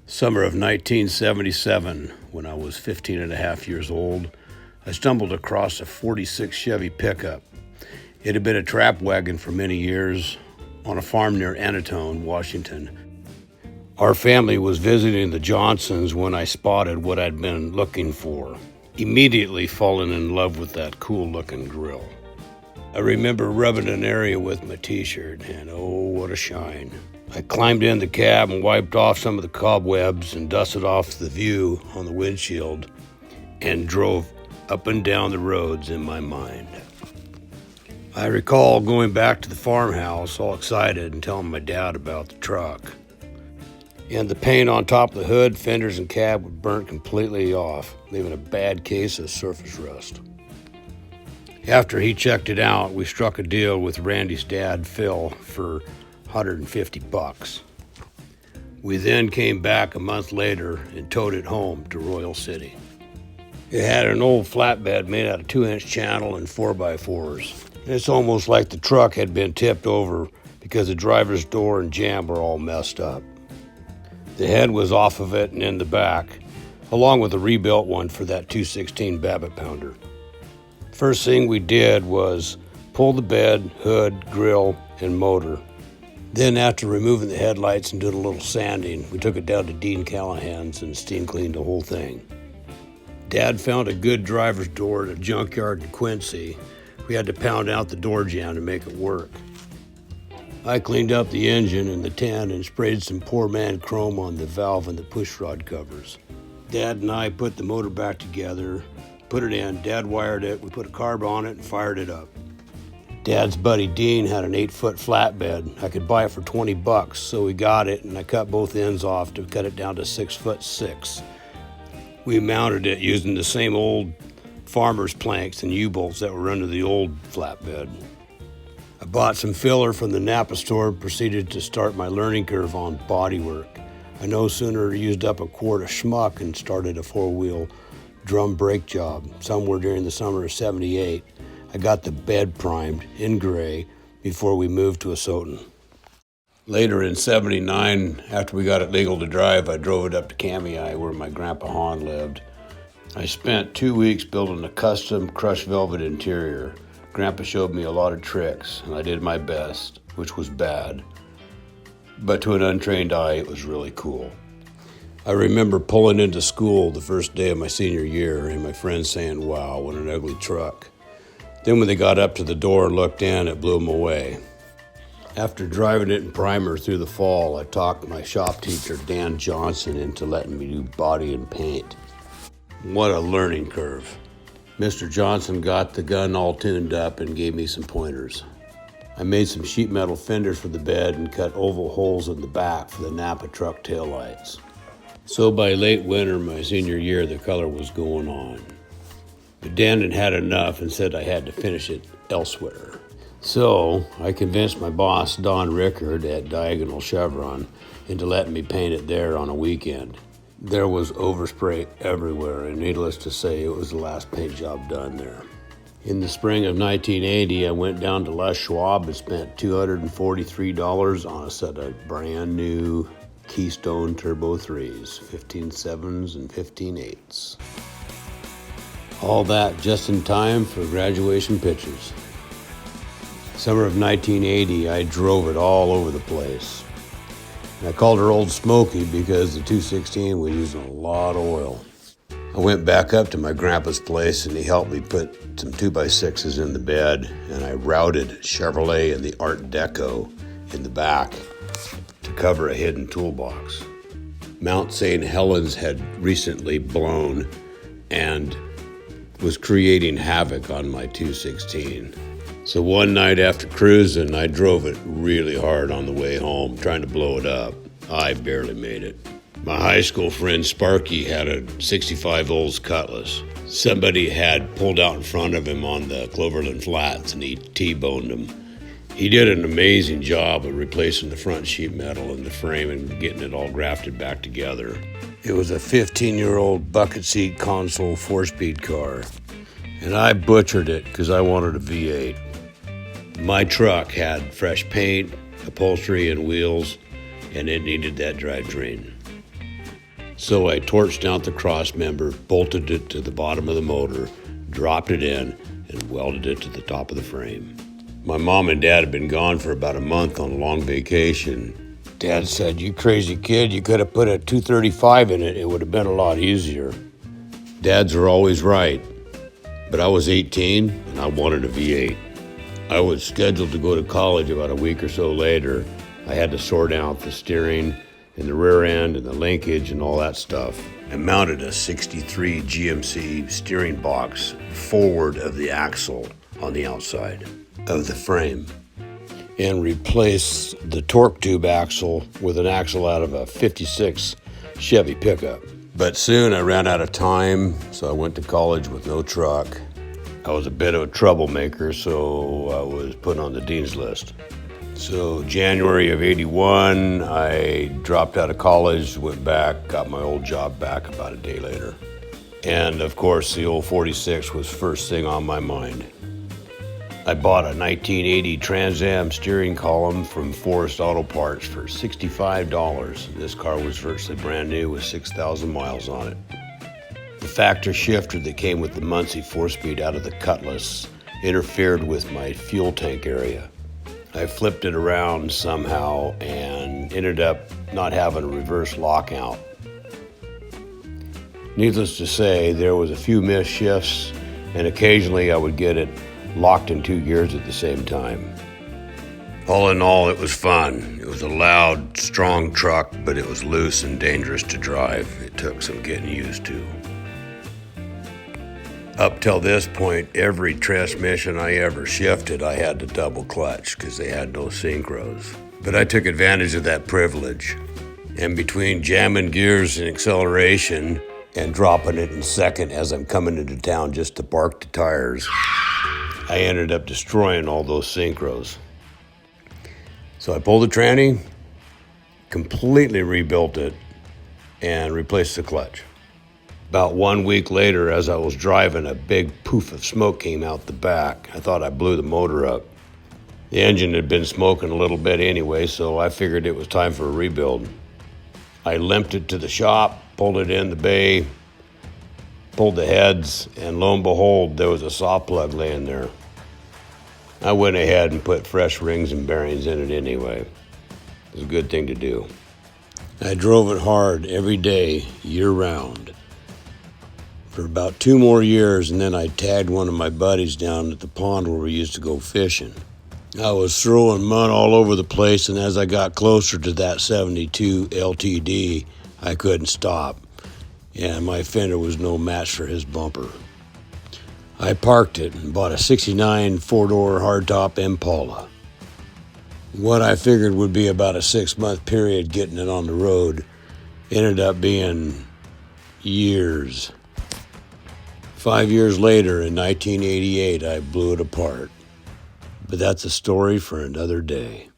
Summer of 1977, when I was 15 and a half years old, I stumbled across a 46 Chevy pickup. It had been a trap wagon for many years on a farm near Annatone, Washington. Our family was visiting the Johnsons when I spotted what I'd been looking for, immediately falling in love with that cool-looking grill. I remember rubbing an area with my t-shirt, and oh, what a shine. I climbed in the cab and wiped off some of the cobwebs and dusted off the view on the windshield and drove up and down the roads in my mind. I recall going back to the farmhouse all excited and telling my dad about the truck. And the paint on top of the hood, fenders, and cab was burnt completely off, leaving a bad case of surface rust. After he checked it out, we struck a deal with Randy's dad, Phil, for $150. We then came back a month later and towed it home to Royal City. It had an old flatbed made out of 2-inch channel and 4x4s. And it's almost like the truck had been tipped over because the driver's door and jamb were all messed up. The head was off of it and in the back, along with a rebuilt one for that 216 Babbitt pounder. First thing we did was pull the bed, hood, grill, and motor. Then, after removing the headlights and doing a little sanding, we took it down to Dean Callahan's and steam cleaned the whole thing. Dad found a good driver's door at a junkyard in Quincy. We had to pound out the door jamb to make it work. I cleaned up the engine and the tin and sprayed some poor man chrome on the valve and the push rod covers. Dad and I put the motor back together, put it in, Dad wired it, we put a carb on it and fired it up. Dad's buddy Dean had an 8-foot flatbed. I could buy it for $20, so we got it, and I cut both ends off to cut it down to 6'6". We mounted it using the same old farmer's planks and U-bolts that were under the old flatbed. I bought some filler from the Napa store and proceeded to start my learning curve on bodywork. I no sooner used up a quart of schmuck and started a 4-wheel drum brake job. Somewhere during the summer of '78, I got the bed primed in gray before we moved to Asotin. Later in '79, after we got it legal to drive, I drove it up to Kamei, where my grandpa Han lived. I spent 2 weeks building a custom crushed velvet interior. Grandpa showed me a lot of tricks, and I did my best, which was bad. But to an untrained eye, it was really cool. I remember pulling into school the first day of my senior year, and my friends saying, "Wow, what an ugly truck." Then when they got up to the door and looked in, it blew them away. After driving it in primer through the fall, I talked my shop teacher, Dan Johnson, into letting me do body and paint. What a learning curve. Mr. Johnson got the gun all tuned up and gave me some pointers. I made some sheet metal fenders for the bed and cut oval holes in the back for the Napa truck taillights. So by late winter my senior year, the color was going on. But Dan had had enough and said I had to finish it elsewhere. So I convinced my boss, Don Rickard at Diagonal Chevron, into letting me paint it there on a weekend. There was overspray everywhere, and needless to say, it was the last paint job done there. In the spring of 1980, I went down to Les Schwab and spent $243 on a set of brand new Keystone Turbo 3s, 15.7s and 15.8s. All that just in time for graduation pictures. Summer of 1980, I drove it all over the place. And I called her Old Smoky because the 216 was using a lot of oil. I went back up to my grandpa's place and he helped me put some 2x6s in the bed, and I routed Chevrolet and the Art Deco in the back to cover a hidden toolbox. Mount St. Helens had recently blown and was creating havoc on my 216. So one night after cruising, I drove it really hard on the way home, trying to blow it up. I barely made it. My high school friend Sparky had a 65 Olds Cutlass. Somebody had pulled out in front of him on the Cloverland Flats and he T-boned him. He did an amazing job of replacing the front sheet metal and the frame and getting it all grafted back together. It was a 15-year-old bucket seat console 4-speed car, and I butchered it because I wanted a V8. My truck had fresh paint, upholstery, and wheels, and it needed that drivetrain. So I torched out the cross member, bolted it to the bottom of the motor, dropped it in, and welded it to the top of the frame. My mom and dad had been gone for about a month on a long vacation. Dad said, "You crazy kid, you could have put a 235 in it. It would have been a lot easier." Dads are always right, but I was 18 and I wanted a V8. I was scheduled to go to college about a week or so later. I had to sort out the steering and the rear end and the linkage and all that stuff. I mounted a 63 GMC steering box forward of the axle on the outside of the frame and replaced the torque tube axle with an axle out of a 56 Chevy pickup. But soon I ran out of time, so I went to college with no truck. I was a bit of a troublemaker, so I was put on the dean's list. So January of '81, I dropped out of college, went back, got my old job back about a day later. And of course, the old 46 was first thing on my mind. I bought a 1980 Trans Am steering column from Forrest Auto Parts for $65. This car was virtually brand new with 6,000 miles on it. The factor shifter that came with the Muncie 4-speed out of the Cutlass interfered with my fuel tank area. I flipped it around somehow and ended up not having a reverse lockout. Needless to say, there was a few missed shifts, and occasionally I would get it locked in 2 gears at the same time. All in all, it was fun. It was a loud, strong truck, but it was loose and dangerous to drive. It took some getting used to. Up till this point, every transmission I ever shifted, I had to double clutch because they had no synchros. But I took advantage of that privilege. And between jamming gears and acceleration and dropping it in second as I'm coming into town just to bark the tires, I ended up destroying all those synchros. So I pulled the tranny, completely rebuilt it, and replaced the clutch. About 1 week later, as I was driving, a big poof of smoke came out the back. I thought I blew the motor up. The engine had been smoking a little bit anyway, so I figured it was time for a rebuild. I limped it to the shop, pulled it in the bay, pulled the heads, and lo and behold, there was a saw plug laying there. I went ahead and put fresh rings and bearings in it anyway. It was a good thing to do. I drove it hard every day, year-round, for about 2 more years, and then I tagged one of my buddies down at the pond where we used to go fishing. I was throwing mud all over the place, and as I got closer to that 72 LTD, I couldn't stop, and my fender was no match for his bumper. I parked it and bought a '69 4-door hardtop Impala. What I figured would be about a 6-month period getting it on the road ended up being years. 5 years later, in 1988, I blew it apart. But that's a story for another day.